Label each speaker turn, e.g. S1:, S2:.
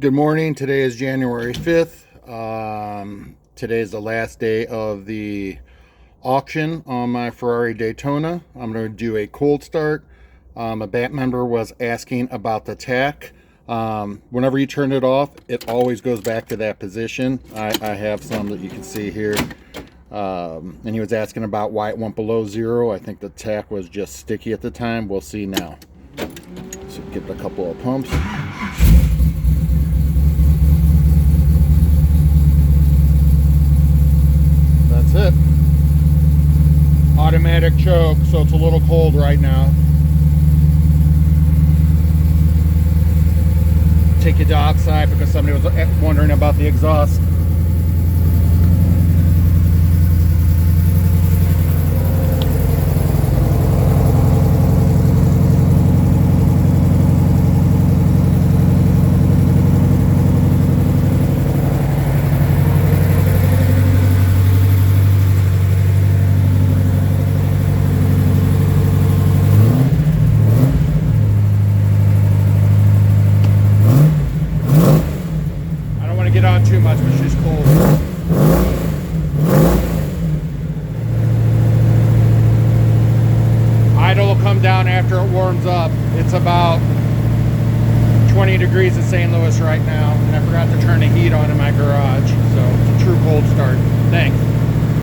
S1: Good morning. Today is January 5th. Today is the last day of the auction on my Ferrari Daytona. I'm going to do a cold start. A BAT member was asking about the tach. Whenever you turn it off, it always goes back to that position. I have some that you can see here. And he was asking about why it went below zero. I think the tach was just sticky at the time. We'll see now. So give it a couple of pumps. That's it. Automatic choke, so it's a little cold right now. Take you to outside because somebody was wondering about the exhaust. Get on too much, but she's cold. Idle will come down after it warms up. It's about 20 degrees in St. Louis right now, and I forgot to turn the heat on in my garage, so it's a true cold start. Thanks.